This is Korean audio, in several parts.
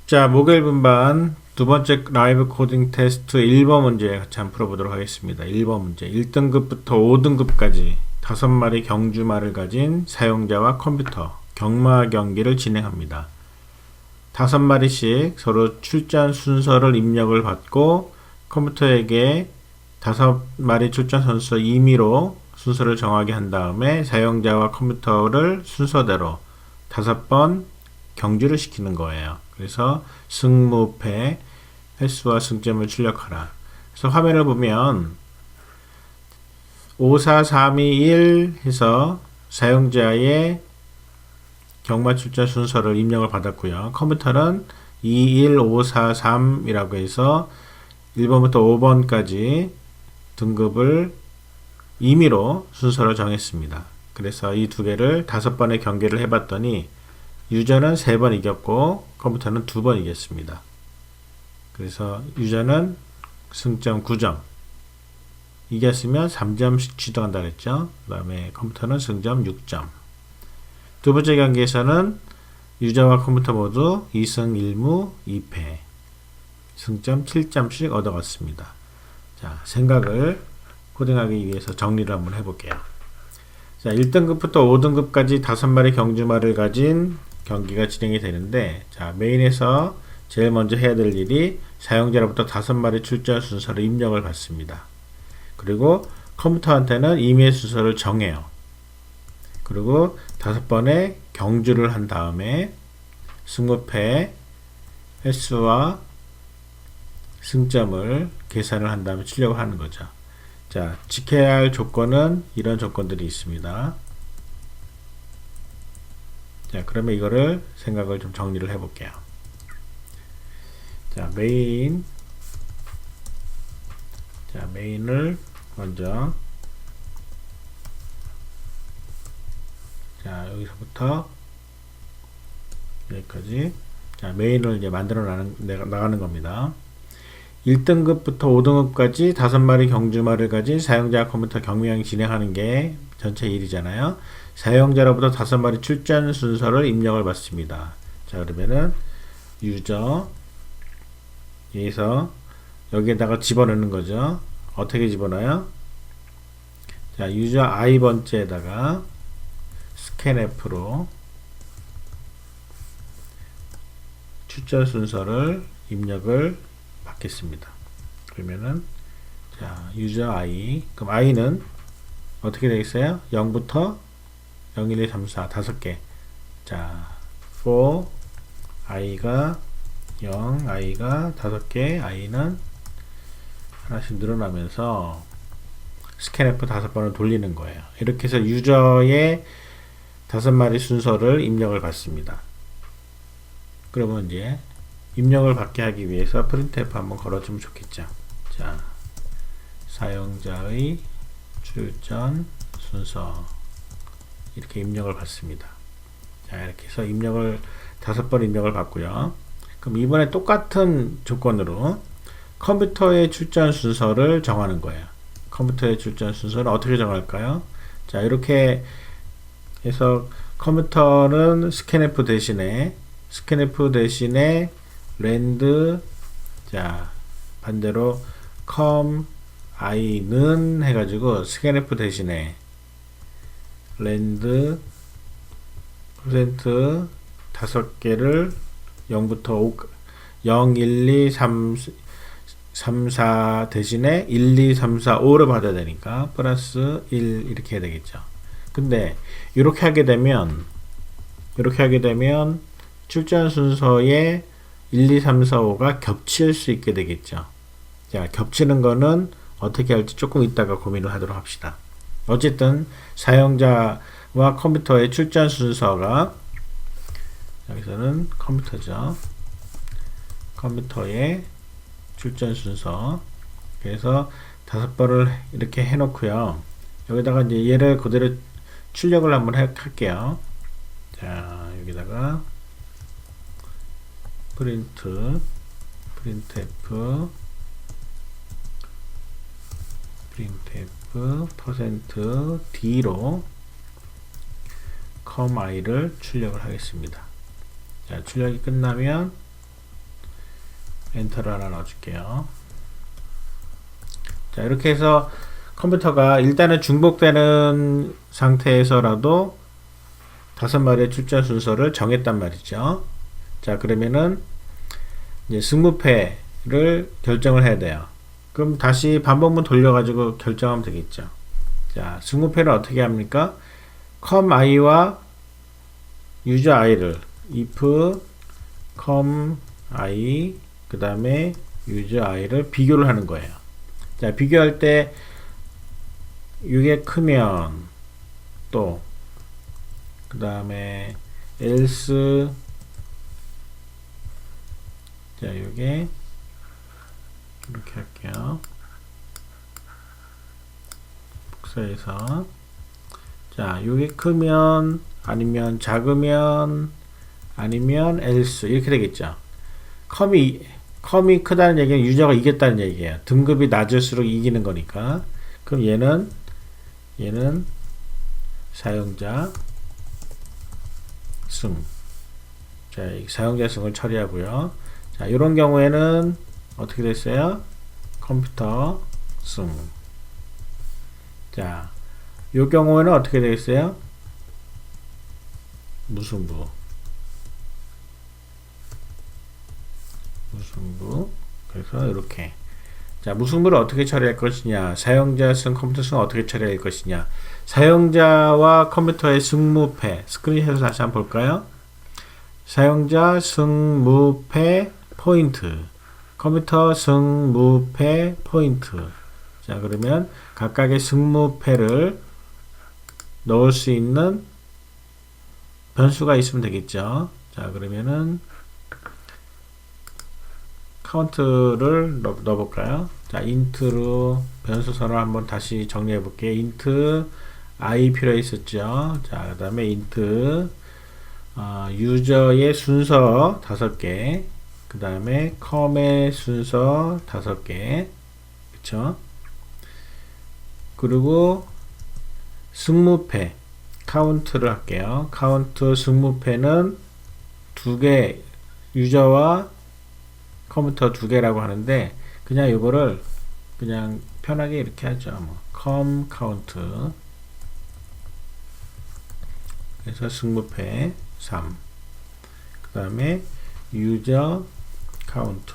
자, 목요일 분반 두 번째 라이브 코딩 테스트 1번 문제 같이 한번 풀어보도록 하겠습니다. 1번 문제 1등급부터 5등급까지 5마리 경주말을 가진 사용자와 컴퓨터 경마 경기를 진행합니다. 5마리씩 서로 출전 순서를 입력을 받고 컴퓨터에게 5마리 출전 선수 임의로 순서를 정하게 한 다음에 사용자와 컴퓨터를 순서대로 5번 경주를 시키는 거예요. 그래서 승무패, 횟수와 승점을 출력하라. 그래서 화면을 보면 5, 4, 3, 2, 1 해서 사용자의 경마 출전 순서를 입력을 받았고요. 컴퓨터는 2, 1, 5, 4, 3이라고 해서 1번부터 5번까지 등급을 임의로 순서를 정했습니다. 그래서 이 두 개를 5번의 경기를 해봤더니 유저는 3번 이겼고 컴퓨터는 2번 이겼습니다. 그래서 유저는 승점 9점 이겼으면 3점씩 취득한다 그랬죠. 그 다음에 컴퓨터는 승점 6점. 두 번째 경기에서는 유저와 컴퓨터 모두 2승 1무 2패 승점 7점씩 얻어갔습니다. 자, 생각을 코딩하기 위해서 정리를 한번 해볼게요. 자, 1등급부터 5등급까지 5마리 경주말을 가진 경기가 진행이 되는데, 자, 메인에서 제일 먼저 해야 될 일이 사용자로부터 5마리 출전 순서를 입력을 받습니다. 그리고 컴퓨터한테는 임의 순서를 정해요. 그리고 5번의 경주를 한 다음에 승무패, 횟수와 승점을 계산을 한 다음에 출력을 하는 거죠. 자, 지켜야 할 조건은 이런 조건들이 있습니다. 자, 그러면 이거를 생각을 좀 정리를 해볼게요. 자, 메인을 먼저, 자, 여기서부터 여기까지, 자, 메인을 이제 만들어 나가는 겁니다. 1등급부터 5등급까지 5마리 경주말을 가진 사용자 컴퓨터 경매형이 진행하는 게 전체 일이잖아요. 사용자로부터 5마리 출전 순서를 입력을 받습니다. 자, 그러면은 유저 여기서 여기에다가 집어넣는 거죠. 어떻게 집어넣어요? 자, 유저 i번째에다가 scanf로 출전 순서를 입력을 받겠습니다. 그러면은 자, 유저 i, 그럼 i는 어떻게 되겠어요? 0부터 0, 1, 2, 3, 4 5개. 자, for i가 0, i가 5개, i는 하나씩 늘어나면서 scanf 5번을 돌리는 거예요. 이렇게 해서 유저의 5마리 순서를 입력을 받습니다. 그러면 이제 입력을 받게 하기 위해서 printf 한번 걸어주면 좋겠죠. 자, 사용자의 출전 순서 이렇게 입력을 받습니다. 자, 이렇게 해서 5번 입력을 받고요. 그럼 이번에 똑같은 조건으로 컴퓨터의 출전 순서를 정하는 거예요. 컴퓨터의 출전 순서를 어떻게 정할까요? 자, 이렇게 해서 컴퓨터는 scanf 대신에 랜드, 자, 반대로 i는 해가지고 scanf 대신에 랜드 %, 5개를 0부터 5, 0, 1, 2, 3, 4 대신에 1, 2, 3, 4, 5를 받아야 되니까 플러스 1 이렇게 해야 되겠죠. 근데 이렇게 하게 되면 출전 순서에 1, 2, 3, 4, 5가 겹칠 수 있게 되겠죠. 자, 겹치는 거는 어떻게 할지 조금 이따가 고민을 하도록 합시다. 어쨌든 사용자와 컴퓨터의 출전 순서가 여기서는 컴퓨터죠. 컴퓨터의 출전 순서. 그래서 5번을 이렇게 해놓고요. 여기다가 이제 얘를 그대로 출력을 한번 할게요. 자, 여기다가 printf %d로 i를 출력을 하겠습니다. 자, 출력이 끝나면 엔터를 하나 넣어줄게요. 자, 이렇게 해서 컴퓨터가 일단은 중복되는 상태에서라도 5마리의 출전 순서를 정했단 말이죠. 자, 그러면은 이제 승무패를 결정을 해야 돼요. 그럼 다시 반복문 돌려가지고 결정하면 되겠죠. 자, 승무패를 어떻게 합니까? com i와 user i를 if com i 그 다음에 user i를 비교를 하는 거예요. 자, 비교할 때 이게 크면 또 그 다음에 else 자, 요게 이렇게 할게요. 복사해서 자, 요게 크면 아니면 작으면 아니면 else 이렇게 되겠죠. 컴이 크다는 얘기는 유저가 이겼다는 얘기예요. 등급이 낮을수록 이기는 거니까. 그럼 얘는 사용자 승. 자, 사용자 승을 처리하고요. 자, 이런 경우에는 어떻게 됐어요? 컴퓨터 승. 자, 이 경우에는 어떻게 되겠어요? 무승부. 그래서 이렇게. 자, 무승부를 어떻게 처리할 것이냐? 사용자 승, 컴퓨터 승 어떻게 처리할 것이냐? 사용자와 컴퓨터의 승무패. 스크린샷을 다시 한번 볼까요? 사용자 승무패 포인트. 컴퓨터 승무패 포인트. 자, 그러면 각각의 승무패를 넣을 수 있는 변수가 있으면 되겠죠. 자, 그러면은 카운트를 넣어볼까요? 자, int로 변수 선을 한번 다시 정리해 볼게요. int i 필요 있었죠. 자, 그 다음에 int 유저의 순서 5개, 그 다음에 com의 순서 5개, 그쵸? 그리고 승무패 카운트를 할게요. 카운트 승무패는 2개, 유저와 컴퓨터 2개라고 하는데 그냥 이거를 그냥 편하게 이렇게 하죠. 뭐 com count 그래서 승무패 3. 그 다음에 user count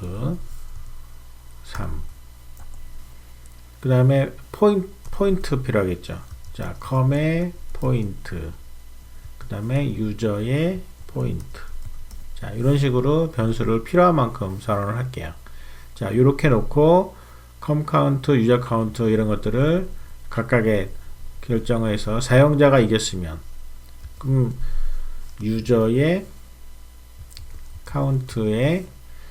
3. 그 다음에 포인트 필요하겠죠. 자, com의 포인트. 그 다음에 user의 포인트. 자, 이런 식으로 변수를 필요한 만큼 선언을 할게요. 자, 이렇게 놓고 com count, user count 이런 것들을 각각의 결정해서 사용자가 이겼으면 그럼 유저의 카운트에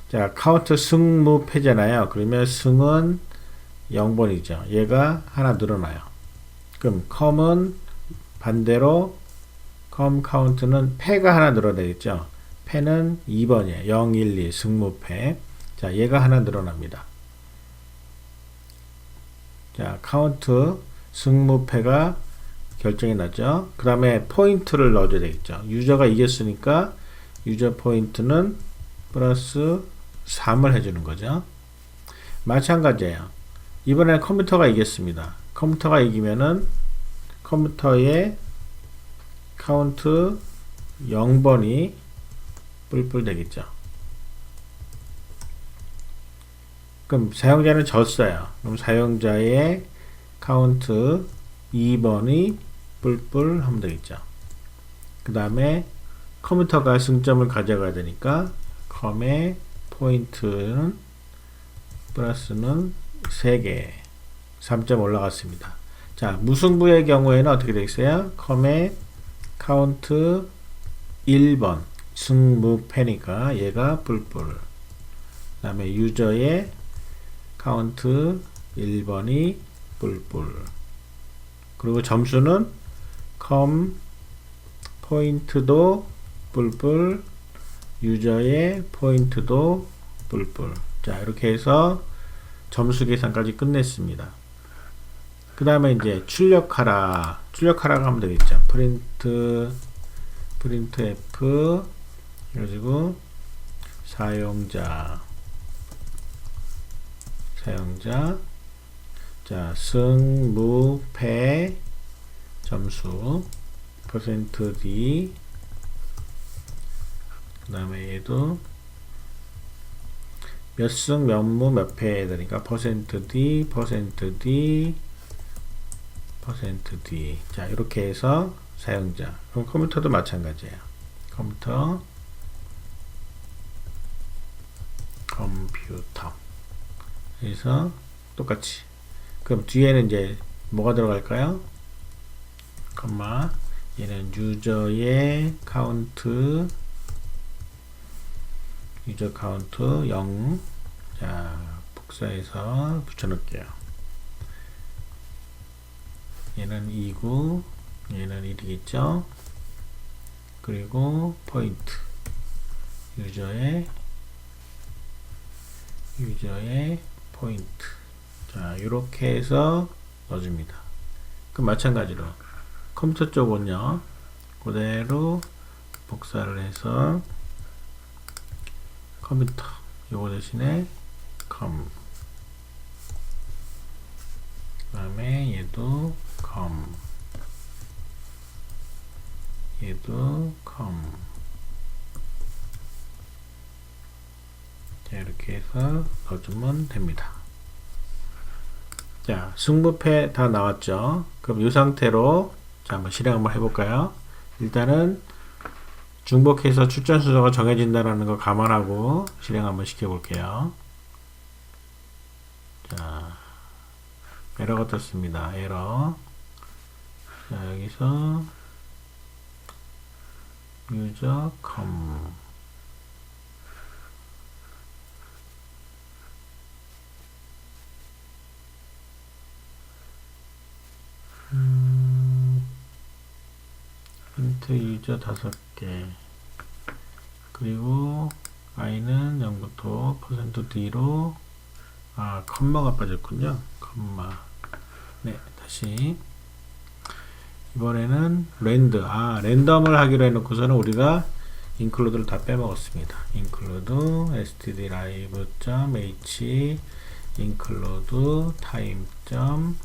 자, 카운트 승무패잖아요. 그러면 승은 0번이죠. 얘가 하나 늘어나요. 그럼 com은 반대로 com count는 패가 하나 늘어나겠죠. 패는 2번이에요. 0, 1, 2 승무패. 자, 얘가 하나 늘어납니다. 자, 카운트 승무패가 결정이 나죠. 그 다음에 포인트를 넣어줘야 되겠죠. 유저가 이겼으니까 유저 포인트는 플러스 3을 해주는 거죠. 마찬가지예요. 이번에는 컴퓨터가 이겼습니다. 컴퓨터가 이기면은 컴퓨터의 카운트 0번이 뿔뿔 되겠죠. 그럼 사용자는 졌어요. 그럼 사용자의 카운트 2번이 뿔뿔 하면 되겠죠. 그 다음에 컴퓨터가 승점을 가져가야 되니까 com의 포인트는 플러스는 3개 3점 올라갔습니다. 자, 무승부의 경우에는 어떻게 되겠어요? com의 카운트 1번 승무패니까 얘가 뿔뿔. 그 다음에 유저의 카운트 1번이 뿔뿔. 그리고 점수는 com 포인트도 뿔뿔, 유저의 포인트도 뿔뿔. 자, 이렇게 해서 점수 계산까지 끝냈습니다. 그 다음에 이제 출력하라가 하면 되겠죠. printf 해가지고 사용자 사용자. 자, 승무패 점수 %d. 그 다음에 얘도 몇 승, 몇 무, 몇 패 되니까 %d, %d, %d. 자, 이렇게 해서 사용자. 그럼 컴퓨터도 마찬가지예요. 컴퓨터. 그래서 똑같이. 그럼 뒤에는 이제 뭐가 들어갈까요? 컴마. 얘는 유저의 카운트. 유저 카운트 0. 자, 복사해서 붙여놓을게요. 얘는 2고, 얘는 1이겠죠? 그리고 포인트. 유저의 포인트. 자, 이렇게 해서 넣어줍니다. 그럼 마찬가지로 컴퓨터 쪽은요, 그대로 복사를 해서 컴퓨터, 요거 대신에 컴, 그 다음에 얘도 컴, 얘도 컴. 자, 이렇게 해서 넣어주면 됩니다. 자, 승부패 다 나왔죠? 그럼 이 상태로 자, 한번 실행 한번 해볼까요? 일단은 중복해서 출전 순서가 정해진다는 거 감안하고 실행 한번 시켜볼게요. 자, 에러가 떴습니다. 에러. 자, 여기서 유저 컴. 인트 유저 5개. 그리고 i는 0부터 %d로 컴마가 빠졌군요. 컴마. 네, 다시 이번에는 랜덤을 하기로 해놓고서는 우리가 include를 다 빼먹었습니다. include stdlive.h include time.h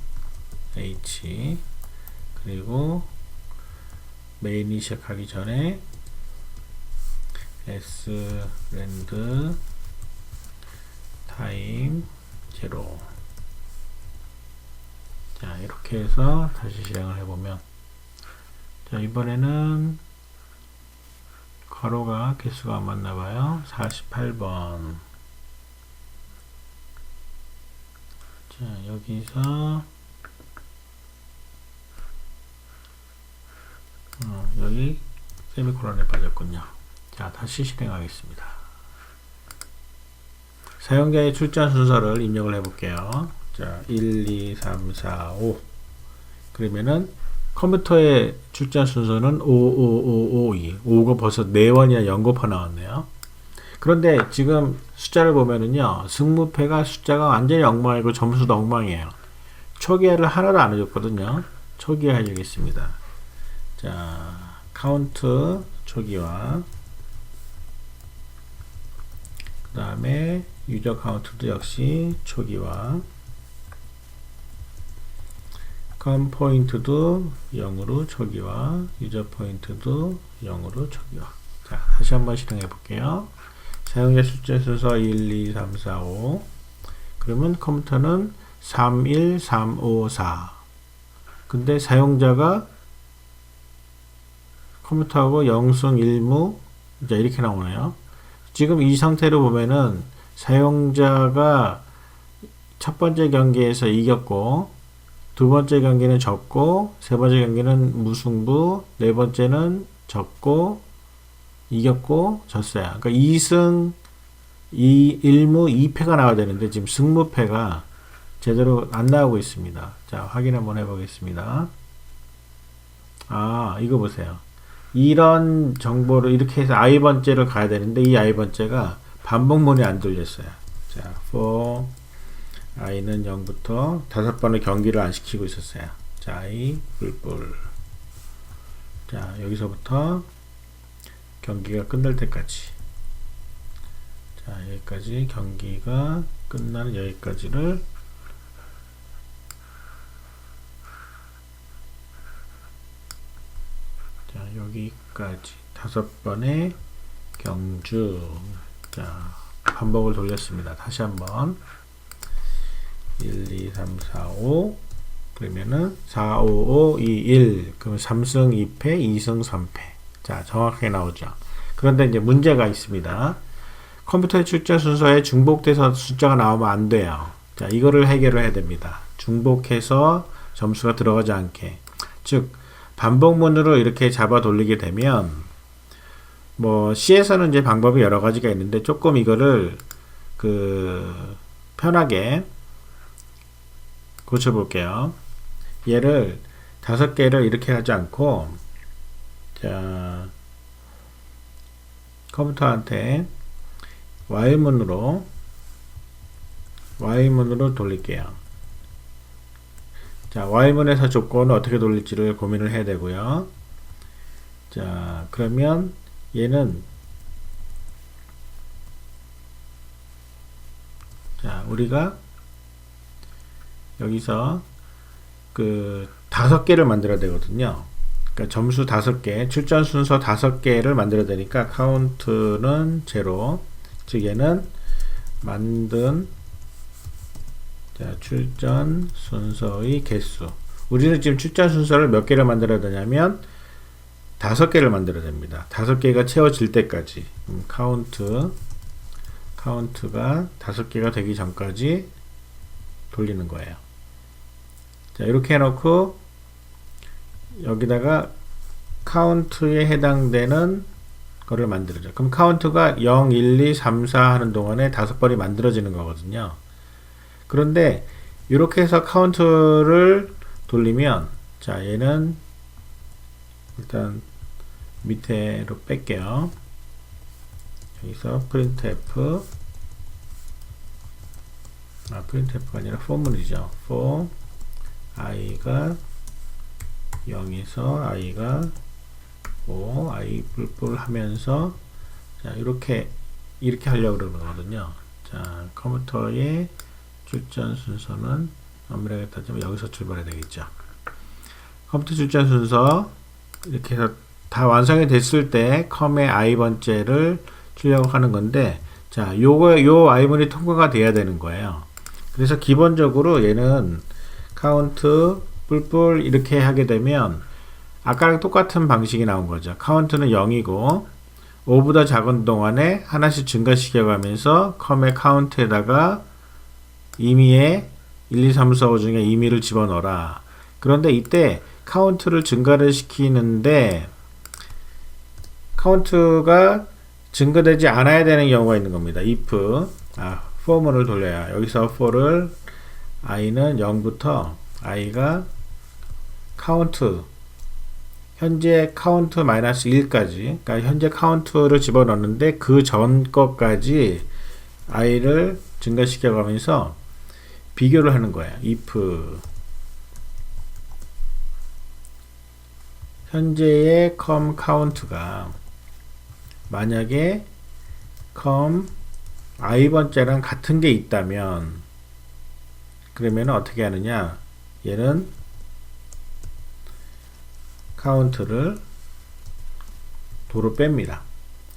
그리고 메인이 시작하기 전에 srand time 0. 자, 이렇게 해서 다시 실행을 해보면, 자, 이번에는 괄호가 개수가 안 맞나봐요. 48번. 자, 여기서 여기 세미콜론에 빠졌군요. 자, 다시 실행하겠습니다. 사용자의 출전 순서를 입력을 해볼게요. 자, 1, 2, 3, 4, 5. 그러면은 컴퓨터의 출전 순서는 5, 5, 5, 5, 2. 5가 벌써 4번이나 연곱하 나왔네요. 그런데 지금 숫자를 보면은요, 승무패가 숫자가 완전히 엉망이고 점수도 엉망이에요. 초기화를 하나도 안 해줬거든요. 초기화 해주겠습니다. 자, 카운트 초기화. 그 다음에 유저 카운트도 역시 초기화. 컴 포인트도 0으로 초기화. 유저 포인트도 0으로 초기화. 자, 다시 한번 실행해 볼게요. 사용자 숫자 순서 1, 2, 3, 4, 5. 그러면 컴퓨터는 3, 1, 3, 5, 4. 근데 사용자가 컴퓨터하고 0승 1무 이렇게 나오네요. 지금 이 상태로 보면은 사용자가 첫 번째 경기에서 이겼고, 두 번째 경기는 졌고, 세 번째 경기는 무승부, 네 번째는 졌고, 이겼고, 졌어요. 그러니까 2승 1무 2패가 나와야 되는데 지금 승무패가 제대로 안 나오고 있습니다. 자, 확인 한번 해보겠습니다. 이거 보세요. 이런 정보를 이렇게 해서 i번째를 가야 되는데 이 i번째가 반복문이 안 돌렸어요. 자, for i는 0부터 5번의 경기를 안 시키고 있었어요. 자, i 뿔뿔. 자, 여기서부터 경기가 끝날 때까지. 자, 자, 여기까지 경기가 끝나는 여기까지를 자, 여기까지 5번의 경주. 자, 반복을 돌렸습니다. 다시 한번 1, 2, 3, 4, 5 그러면은 4, 5, 5, 2, 1 그럼 3승 2패 2승 3패. 자, 정확하게 나오죠. 그런데 이제 문제가 있습니다. 컴퓨터의 출제 순서에 중복돼서 숫자가 나오면 안 돼요. 자, 이거를 해결을 해야 됩니다. 중복해서 점수가 들어가지 않게. 즉 반복문으로 이렇게 잡아 돌리게 되면 뭐 C에서는 이제 방법이 여러 가지가 있는데 조금 이거를 편하게 고쳐 볼게요. 얘를 5개를 이렇게 하지 않고 자, 컴퓨터한테 while문으로 돌릴게요. 자, while문에서 조건을 어떻게 돌릴지를 고민을 해야 되고요. 자, 그러면 얘는 자, 우리가 여기서 5개를 만들어야 되거든요. 그러니까 점수 5개, 출전 순서 5개를 만들어야 되니까 카운트는 0. 즉 얘는 만든 자, 출전 순서의 개수. 우리는 지금 출전 순서를 몇 개를 만들어야 되냐면 5개를 만들어야 됩니다. 5개가 채워질 때까지. 카운트가 5개가 되기 전까지 돌리는 거예요. 자, 이렇게 해놓고 여기다가 카운트에 해당되는 거를 만들어줘. 그럼 카운트가 0, 1, 2, 3, 4 하는 동안에 5번이 만들어지는 거거든요. 그런데 이렇게 해서 카운트를 돌리면 자, 얘는 일단 밑에로 뺄게요. 여기서 printf printf가 아니라 for문이죠. for i가 0에서 i가 5 i 뿔뿔 하면서 자, 이렇게 하려고 그러는 거거든요. 자, 컴퓨터의 출전 순서는 엄밀하게 따지면 여기서 출발해야 되겠죠. 컴퓨터 출전 순서 이렇게 해서 다 완성이 됐을 때 컴의 i번째를 출력하는 건데 자, 요 i문이 통과가 돼야 되는 거예요. 그래서 기본적으로 얘는 카운트 뿔뿔 이렇게 하게 되면 아까랑 똑같은 방식이 나온 거죠. 카운트는 0이고 5보다 작은 동안에 하나씩 증가시켜 가면서 컴의 카운트에다가 임의의 1, 2, 3, 4, 5 중에 임의를 집어넣어라. 그런데 이때 카운트를 증가를 시키는데 카운트가 증가되지 않아야 되는 경우가 있는 겁니다. if for문을 돌려야 여기서 for를 i는 0부터 i가 카운트 현재 카운트 마이너스 1까지 그러니까 현재 카운트를 집어넣는데 그 전 것까지 i를 증가시켜 가면서 비교를 하는 거예요. if 현재의 com 카운트가 만약에 com i번째랑 같은 게 있다면 그러면 어떻게 하느냐, 얘는 카운트를 도로 뺍니다.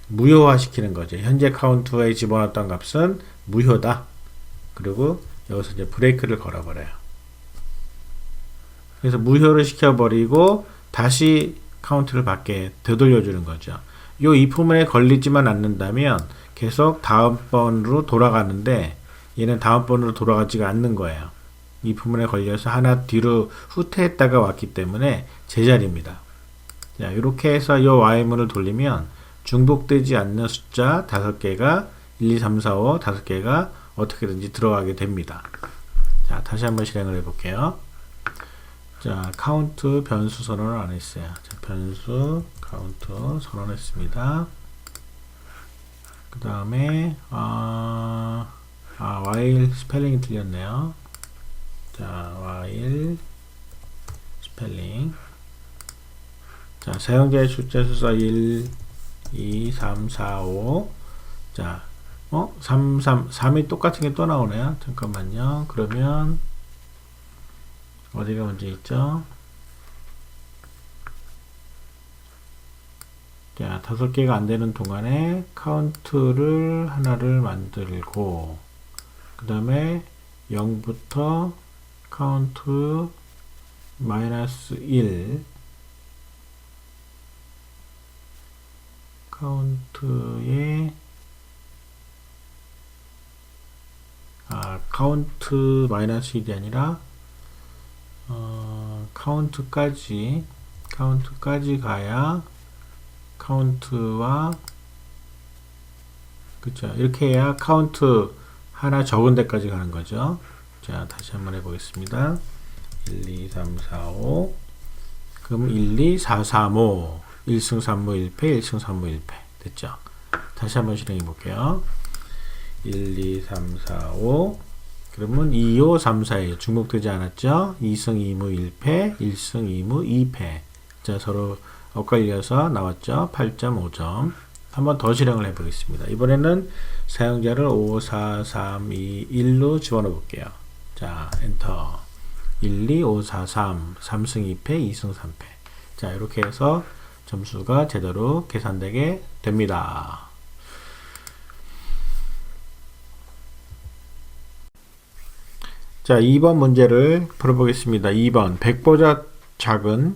무효화 시키는 거죠. 현재 카운트에 집어넣었던 값은 무효다. 그리고 여기서 이제 브레이크를 걸어버려요. 그래서 무효를 시켜버리고 다시 카운트를 밖에 되돌려주는 거죠. 이 if문에 걸리지만 않는다면 계속 다음번으로 돌아가는데 얘는 다음번으로 돌아가지가 않는 거예요. if문에 걸려서 하나 뒤로 후퇴했다가 왔기 때문에 제자리입니다. 자, 이렇게 해서 이 while문을 돌리면 중복되지 않는 숫자 5개가 1, 2, 3, 4, 5 5개가 어떻게든지 들어가게 됩니다. 자, 다시 한번 실행을 해볼게요. 자, 카운트 변수 선언을 안 했어요. 자, 변수 카운트 선언했습니다. 그 다음에 while 스펠링이 틀렸네요. 자, while 스펠링. 자, 사용자의 출제 순서 1, 2, 3, 4, 5. 자, 3이 똑같은 게 또 나오네요. 잠깐만요. 그러면 어디가 문제 있죠? 자, 5개가 안 되는 동안에 카운트를 하나를 만들고, 그 다음에 0부터 카운트 마이너스 1, 카운트에 카운트 마이너스 1이 아니라 카운트까지 가야 카운트와 그쵸, 이렇게 해야 카운트 하나 적은 데까지 가는 거죠. 자, 다시 한번 해보겠습니다. 1, 2, 3, 4, 5. 그럼 1, 2, 4, 3, 5. 1승 3무 1패, 1승 3무 1패. 됐죠? 다시 한번 실행해 볼게요. 1, 2, 3, 4, 5. 그러면 2, 5, 3, 4예요. 중복되지 않았죠? 2승 2무 1패, 1승 2무 2패. 자, 서로 엇갈려서 나왔죠? 8.5점. 한번 더 실행을 해 보겠습니다. 이번에는 사용자를 5, 4, 3, 2, 1로 집어넣어 볼게요. 자, 엔터. 1, 2, 5, 4, 3, 3승 2패, 2승 3패. 자, 이렇게 해서 점수가 제대로 계산되게 됩니다. 자, 2번 문제를 풀어보겠습니다. 2번 100보다 작은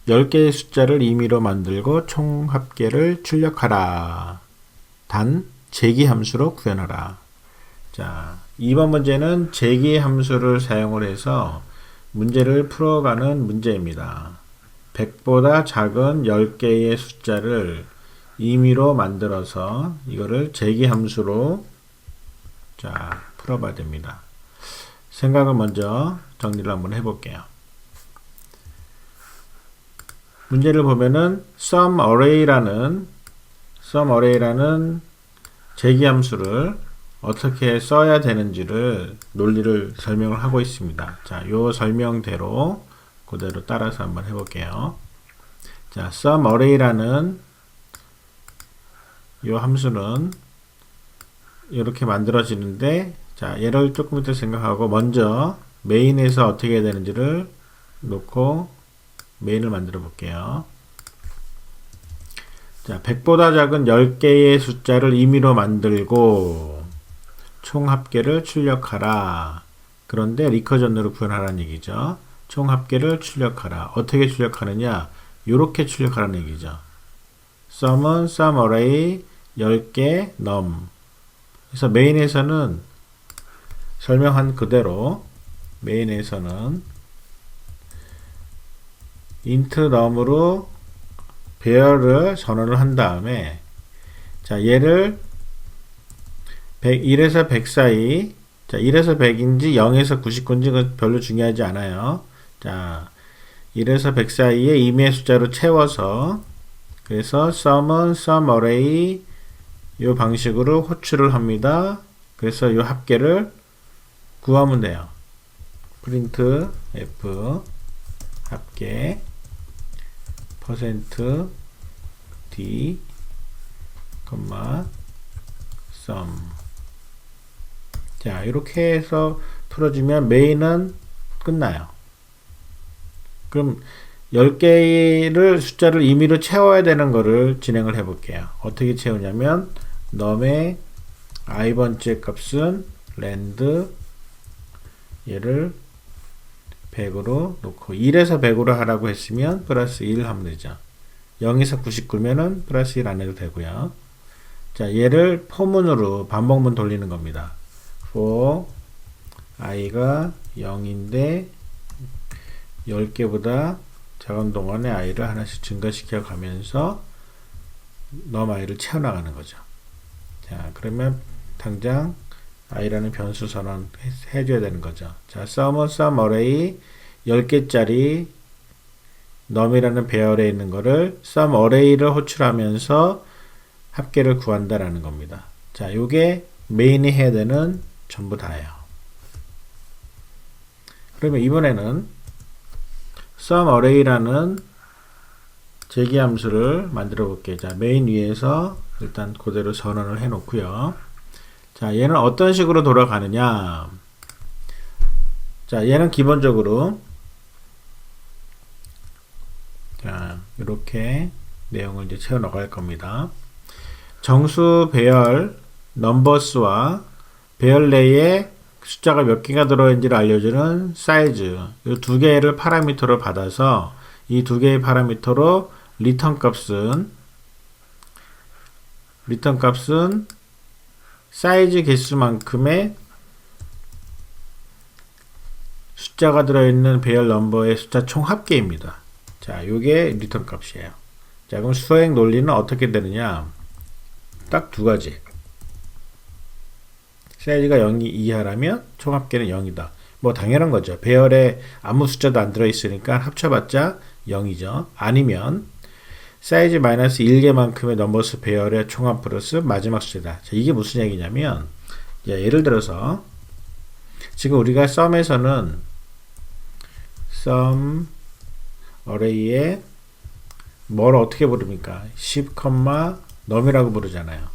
10개의 숫자를 임의로 만들고 총 합계를 출력하라. 단 제기함수로 구현하라. 자, 2번 문제는 제기함수를 사용을 해서 문제를 풀어가는 문제입니다. 100보다 작은 10개의 숫자를 임의로 만들어서 이거를 제기함수로 자, 풀어봐야 됩니다. 생각을 먼저 정리를 한번 해볼게요. 문제를 보면은 sum array라는 제기함수를 어떻게 써야 되는지를 논리를 설명을 하고 있습니다. 자, 요 설명대로 그대로 따라서 한번 해볼게요. 자, sum array라는 요 함수는 이렇게 만들어지는데, 자, 얘를 조금 이따 생각하고 먼저 메인에서 어떻게 해야 되는지를 놓고 메인을 만들어 볼게요. 자, 100보다 작은 10개의 숫자를 임의로 만들고 총 합계를 출력하라. 그런데 리커전으로 구현하라는 얘기죠. 총 합계를 출력하라. 어떻게 출력하느냐? 이렇게 출력하라는 얘기죠. sum은 sum array 10개 num. 그래서 메인에서는 설명한 그대로 메인에서는 int num으로 배열을 전환을 한 다음에, 자, 얘를 1에서 100 사이, 자, 1에서 100인지 0에서 99인지 별로 중요하지 않아요. 자, 1에서 100 사이에 임의의 숫자로 채워서, 그래서 sum은 sum array 이 방식으로 호출을 합니다. 그래서 이 합계를 구하면 돼요. print f 합계 %d, sum. 자, 이렇게 해서 풀어주면 메인은 끝나요. 그럼 10개를 숫자를 임의로 채워야 되는 거를 진행을 해 볼게요. 어떻게 채우냐면 num의 i번째 값은 rand 얘를 100으로 놓고 1에서 100으로 하라고 했으면 플러스 1 하면 되죠. 0에서 99면은 플러스 1 안 해도 되고요. 자, 얘를 포문으로 반복문 돌리는 겁니다. for i가 0인데 10개보다 작은 동안에 i를 하나씩 증가시켜 가면서 num i를 채워나가는 거죠. 자, 그러면 당장 i라는 변수 선언 해줘야 되는 거죠. 자, sum은 sum array 10개짜리 num이라는 배열에 있는 거를 sum array를 호출하면서 합계를 구한다라는 겁니다. 자, 요게 메인이 해야 되는 전부 다예요. 그러면 이번에는 sum array라는 제기함수를 만들어 볼게요. 자, 메인 위에서 일단 그대로 전원을 해 놓고요. 자, 얘는 어떤 식으로 돌아가느냐. 자, 얘는 기본적으로 자, 이렇게 내용을 이제 채워 나갈 겁니다. 정수 배열 넘버스와 배열 내에 숫자가 몇 개가 들어있는지를 알려주는 사이즈, 이 두 개를 파라미터로 받아서 이 두 개의 파라미터로 리턴 값은 사이즈 개수만큼의 숫자가 들어있는 배열 넘버의 숫자 총 합계입니다. 자, 요게 리턴 값이에요. 자, 그럼 수행 논리는 어떻게 되느냐? 딱 두 가지. 사이즈가 0 이하라면 총 합계는 0이다. 뭐 당연한 거죠. 배열에 아무 숫자도 안 들어있으니까 합쳐봤자 0이죠. 아니면 사이즈 마이너스 1개만큼의 넘버스 배열의 총합 플러스 마지막 숫자다. 자, 이게 무슨 얘기냐면, 예를 들어서 지금 우리가 썸에서는 썸 어레이에 뭘 어떻게 부릅니까? 10, 넘이라고 부르잖아요.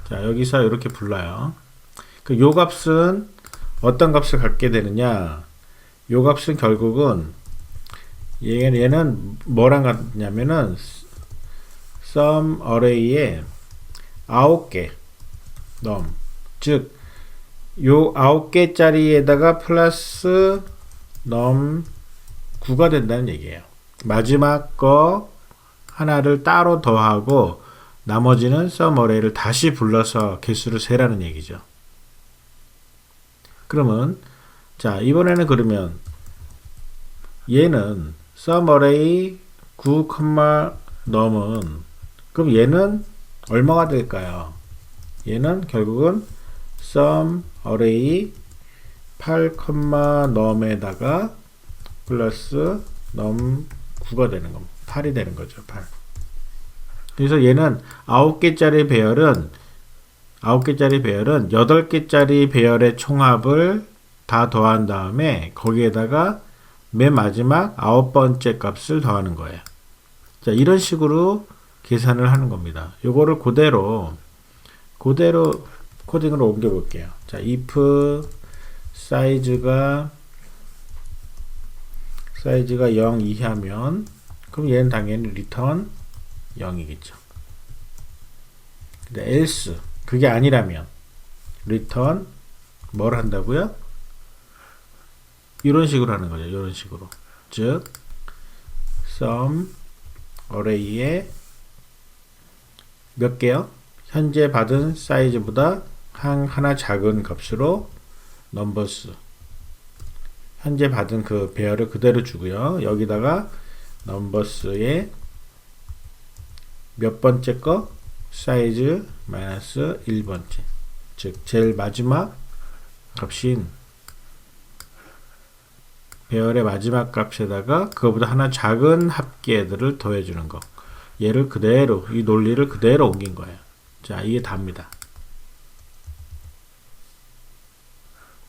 자, 여기서 이렇게 불러요. 그 요 값은 어떤 값을 갖게 되느냐? 요 값은 결국은 얘는 뭐랑 같냐면은 sum array에 9개 넘, 즉 요 9개짜리에다가 플러스 넘 9가 된다는 얘기예요. 마지막 거 하나를 따로 더하고 나머지는 sum array를 다시 불러서 개수를 세라는 얘기죠. 그러면 자, 이번에는 그러면 얘는 sum array 9, 넘은 그럼 얘는 얼마가 될까요? 얘는 결국은 sum array 8, 넘에다가 플러스 넘 9가 되는 겁니다. 8이 되는 거죠. 8. 그래서 얘는 9개짜리 배열은 8개짜리 배열의 총합을 다 더한 다음에 거기에다가 맨 마지막 9번째 값을 더하는 거예요. 자, 이런 식으로 계산을 하는 겁니다. 요거를 그대로 코딩으로 옮겨 볼게요. 자, if 사이즈가 0 이하면 그럼 얘는 당연히 return 0이겠죠. 근데 else 그게 아니라면 return 뭘 한다고요? 이런 식으로 하는 거죠. 이런 식으로. 즉 sum array에 몇 개요? 현재 받은 사이즈보다 하나 작은 값으로 numbers 현재 받은 그 배열을 그대로 주고요. 여기다가 numbers의 몇 번째 거? 사이즈 마이너스 1번째. 즉 제일 마지막 값인 배열의 마지막 값에다가 그거보다 하나 작은 합계들을 더해주는 거. 얘를 그대로, 이 논리를 그대로 옮긴 거예요. 자, 이게 답니다.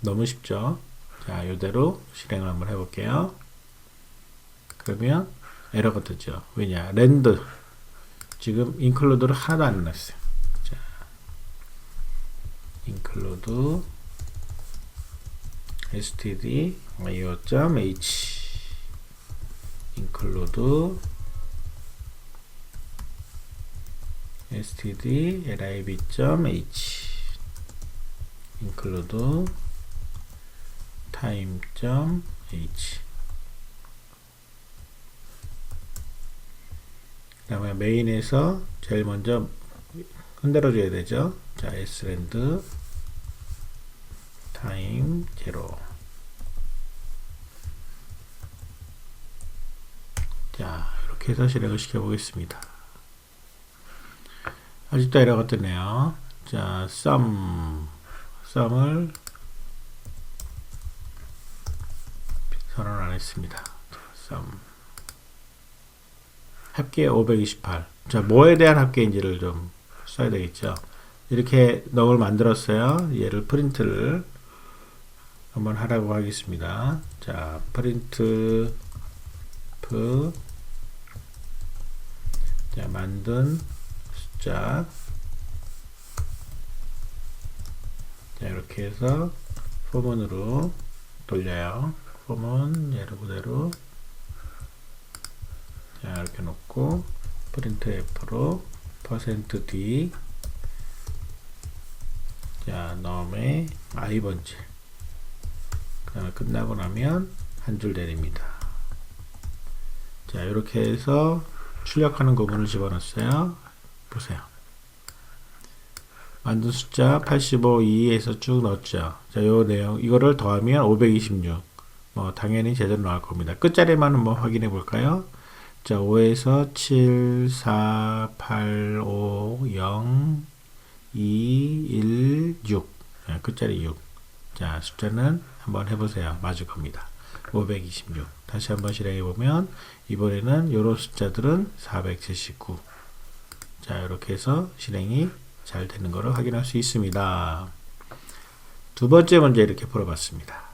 너무 쉽죠? 자, 이대로 실행을 한번 해볼게요. 그러면 에러가 뜨죠. 왜냐? 랜드 지금 include를 하나도 안 해놨어요. 자, include stdio.h include stdlib.h include time.h 그 다음에 메인에서 제일 먼저 흔들어 줘야 되죠. 자, srand time 0. 자, 이렇게 해서 실행을 시켜 보겠습니다. 아직도 에러가 뜨네요. 자, sum을 선언 안 했습니다. 자, sum 합계 528. 자, 뭐에 대한 합계인지를 좀 써야 되겠죠. 이렇게 놈을 만들었어요. 얘를 프린트를 한번 하라고 하겠습니다. 자, 프린트 자, 만든 숫자 자, 이렇게 해서 포문으로 돌려요. 포문 얘를 그대로 자, 이렇게 놓고 프린트 F로 %d 자, 다음에 i번째 끝나고 나면 한 줄 내립니다. 자, 이렇게 해서 출력하는 구문을 집어넣었어요. 보세요. 만든 숫자 85, 2에서 쭉 넣었죠. 자, 요 내용, 이거를 더하면 526. 당연히 제대로 나올 겁니다. 끝자리만 한번 확인해 볼까요? 자, 5에서 7, 4, 8, 5, 0, 2, 1, 6. 자, 끝자리 6. 자, 숫자는 한번 해보세요. 맞을 겁니다. 526. 다시 한번 실행해 보면, 이번에는 요런 숫자들은 479. 자, 이렇게 해서 실행이 잘 되는 것을 확인할 수 있습니다. 두 번째 문제 이렇게 풀어봤습니다.